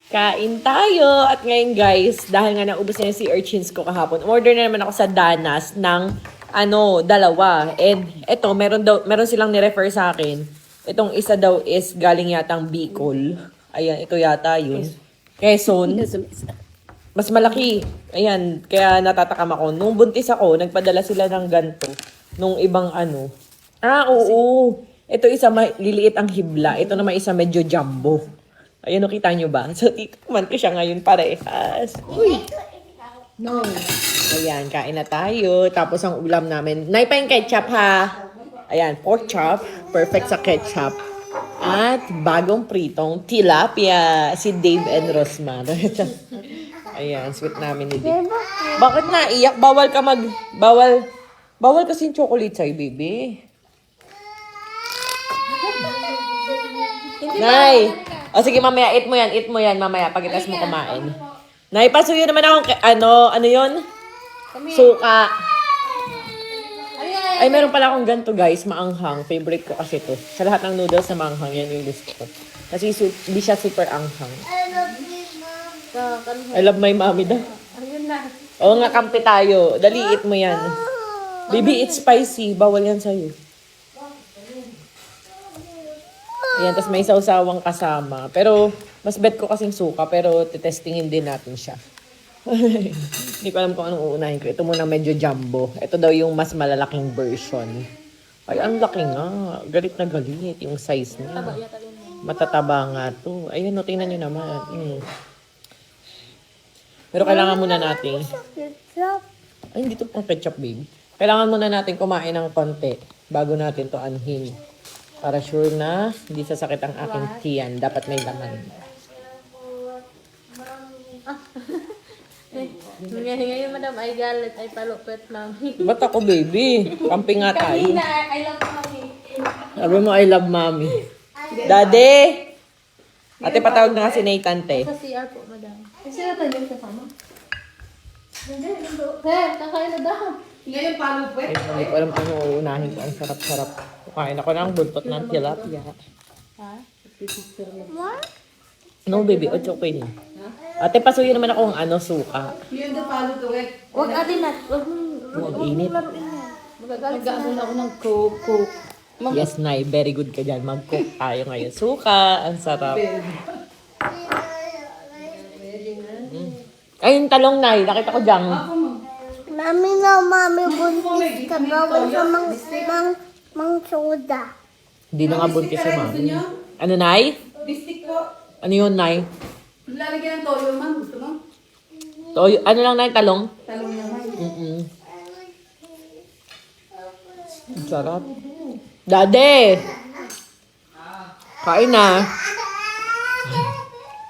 Kain tayo. At ngayon guys, dahil nga naubos na yung sea urchins ko kahapon, order na naman ako sa Danas ng dalawa. And eto, meron silang nirefer sa akin. Itong isa daw is galing yatang Bicol. Ayan, ito yata yun. Quezon. Mas malaki. Ayan, kaya natatakam ako. Nung buntis ako, nagpadala sila ng ganto. Nung ibang oo. Ito isa liliit ang hibla. Ito naman isa medyo jumbo. Ayan, nakita nyo ba? So, titikman ko siya ngayon parehas. Uy! No. Ayan, kain na tayo. Tapos ang ulam namin. Nay pa yung ketchup ha. Ayan, pork chop. Perfect sa ketchup. At bagong pritong tilapia. Si Dave and Rosmar. Ayan, sweet namin ni Dave. Bakit naiyak? Bawal kasi yung chocolate sa'yo, baby. Nay! O sige, mamaya, eat mo yan, mamaya, pagkitas mo kumain. Nay, pasuyo naman akong, ano yun? Suka. Ay, meron pala akong ganito, guys, maanghang. Favorite ko kasi to. Sa lahat ng noodles na maanghang, yan yung gusto ko. Kasi hindi siya super anghang. I love my mommy daw. Oo nga, kampi tayo. Dali, eat mo yan. Baby, it's spicy. Bawal yan sa'yo. Ayan, tapos may sausawang kasama. Pero, mas bet ko kasing suka, pero titestingin din natin siya. Hindi ko alam kung anong uunahin ko. Ito muna medyo jumbo. Ito daw yung mas malalaking version. Ay, ang laki nga. Galit na galit yung size niya. Matataba nga to. Ayun, no, tingnan nyo naman. Pero kailangan muna natin. Ay, hindi to pang ketchup, babe. Kailangan muna natin kumain ng konti bago natin to anhin. Para sure na hindi sasakit ang aking tiyan. Dapat may laman. Ngayon, madam, ay galit, ay palupit mami. Ba't ako, baby? Camping nga tayo. Kanina, I love mami. Sabi mo, I love mommy. Daddy! Ate, patawag na kasi Nathan, te. Sa CR po, madam. Sino tayo yung kasama? Hindi, kakain na daw. Ngayon, palupit. Ay, hindi ko alam kung ano uunahin ko. Ang sarap-sarap. Kukain ako ng buntot ng tilapia. Ha? No, baby. It's okay din. Ate, pasuyo naman akong suka. Yun na palutuin. Huwag atin na. Huwag init. Magagalit na. Nag-ano ako ng coke. Yes, Nay. Very good ka dyan. Mag-cook tayo ngayon. Suka. Ang sarap. Ay, yung talong, Nay. Nakita ko dyan. Mami, buntis ka. Bawal ka mang soda. Hindi na nga buntis si mami. Ano, Nay? Bistik po. Ano yun, Nay? Lalagyan ng toyo, ma'am. Gusto mo? Toyo. Ano lang, Nay? Talong? Talong naman. Ang sarap. Daddy! Kain na.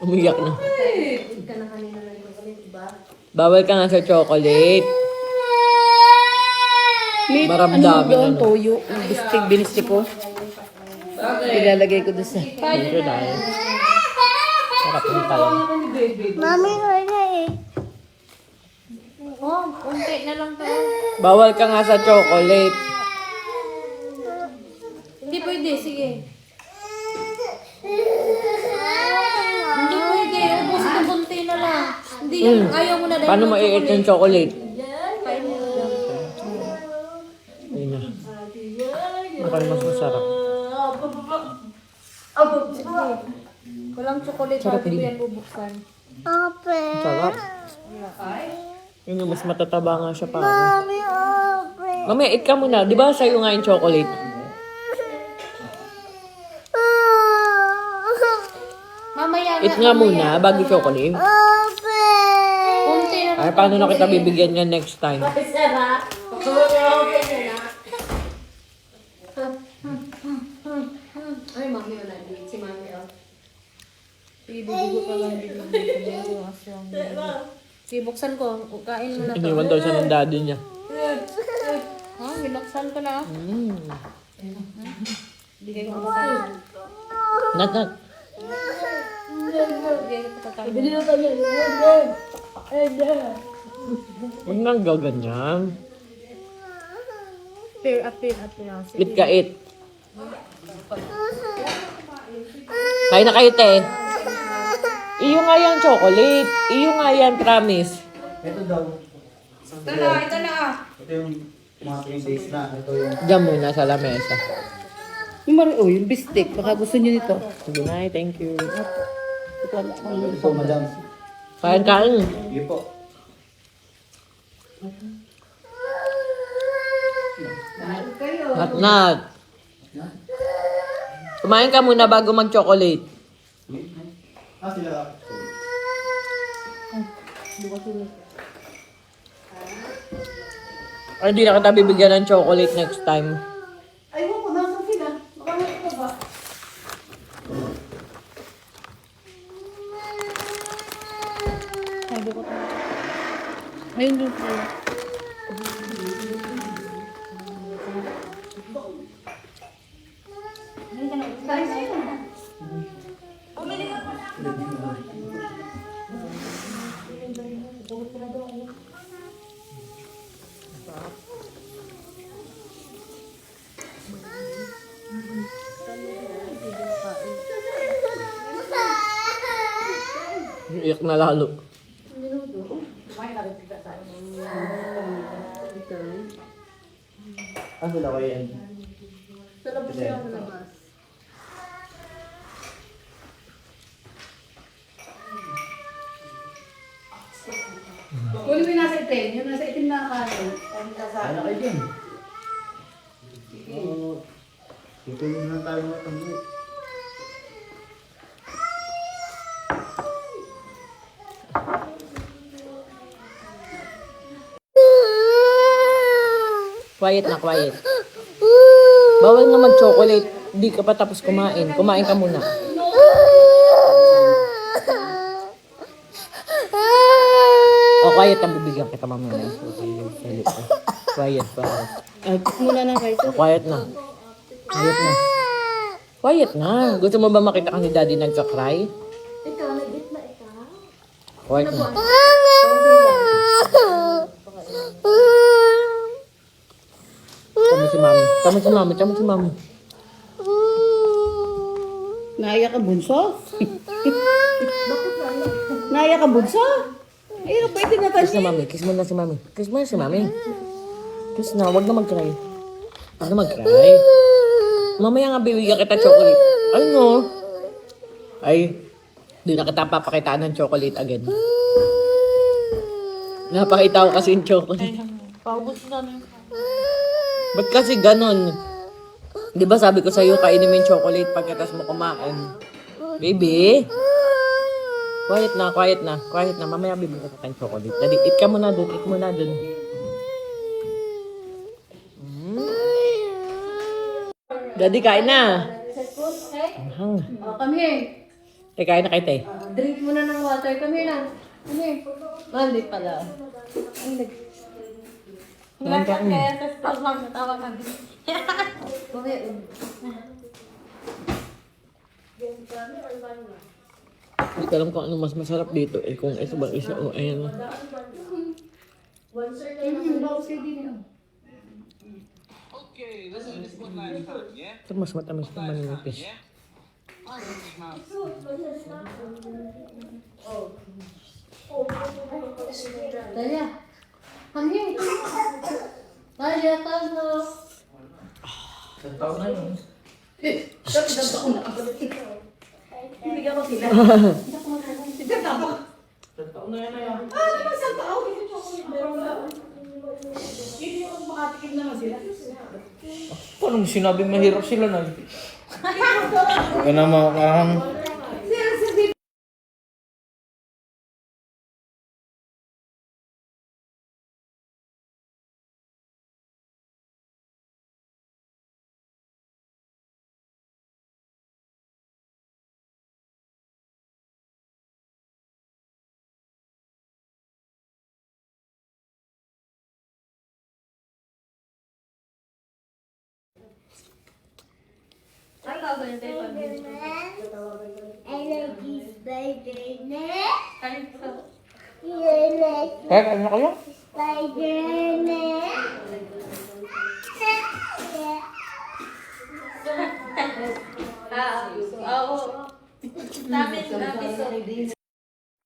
Umiyak na. Bawal ka nga sa chocolate. Maramdamin Doon, toyo. Bistik, binistik ko. Ilalagay ko doon sa... Dito dahil. Sarap yung talong. Mami, wala eh. Oh, unti na lang to. Bawal ka nga sa chocolate. Hindi pwede, sige. Hindi pwede, ubos na kunti na lang. Hindi, ayaw mo na dahil Paano ng mo i-eat yung chocolate? Kain mo na lang. Ayun na. Mukhang mas masarap. Walang chocolate, Sarap hindi ko din. yan bubuksan. Ope. Sarap. Yun yung mas matataba nga siya para. Mami, ope. Mamaya, eat ka muna. Di ba sa'yo nga yung chocolate? Mamaya Eat nga muna bago chocolate. Ope. Kunti na lang. Ay, paano na kita bibigyan niya next time? Sarap. Ay, mami, wala din. Si mami, oh. Ibibugo pa lang din. Sige, buksan ko. Kain mo na to. Iniwan daw siya ng daddy niya. Ha? Binuksan ko na. Hindi kayo buksan. Nat. Hindi na tayo. Huwag nang gaganyan. Appear. Eat ka, eat. Kain na kayo, te. Iyo nga yan, chocolate. Iyo nga yan, promise. Ito daw. Ito na, ito na. Ito yung mga 3 days na. Ito yung... Diyan muna sa lamesa. Yung bistik. Baka gusto niyo nito. Sige na, thank you. Ito, madam. Kain. Sige po. Nat. Kumain ka muna bago mag-chocolate. Sila. Ay, hindi na kita bibigyan ng chocolate next time. Ay, mo, nasa sila. Baka na ba? Ayun doon po. Iyak na lalo. Sila kayo yan? Sa labas sila sa labas. Kunin mo yung nasa itim. Yung nasa itim na kanin. Ano kayo dyan? Oo. Tutulong lang tayo mga tambo. Quiet na, quiet. Bawal nga mag-chocolate. Di ka pa tapos kumain. Kumain ka muna. Oh, quiet na. Bibigyan kita mamaya. Quiet, quiet. Muna na kayo. Oh, quiet na. Quiet na. Quiet na. Gusto mo ba makita ka ni daddy nagka-cry? Ikaw, nagit na ikaw. Quiet na. Tama si mami. Tama si mami. Tama si mami. Naiyak ka bunso? Naiyak ka bunso? Ay, pwede na Kiss na mami. Kiss mo na si mami. Kiss mo na si mami. Kiss na. Huwag na mag-cry. Huwag na mag-cry. Mamaya nga bibigyan kita chocolate. Ay no. Ay. Hindi na kita papakitaan ng chocolate again. Napakita ko kasi yung chocolate. Paubos na na. Ba't kasi ganon? Di ba sabi ko sa'yo, kainin mo yung chocolate pagkatas mo kumain. Baby. Quiet na, quiet na. Quiet na. Mamaya bibigyan kita ng chocolate. Dali, eat ka muna dun. Eat muna dun. Daddy, kain na. Ahang. Oh, come here. Te, kain na kayo, te. Drink muna ng water. Come here na. Come here. Mali pala. Kain ka. Tapos lang natawa kami. Come here. Hindi ko alam kung ano mas masarap dito. Eh, kung ito ba isa o ayan. Ito mas matamis pa maninipis. Dalia. Come here. Dalia, come na. Bibigyan ko sila. Paano sinabi mahirap sila na? Ito na mga parang... Energy Spider-Man. Kaya ano kayo? Spider-Man. Oo. Namin,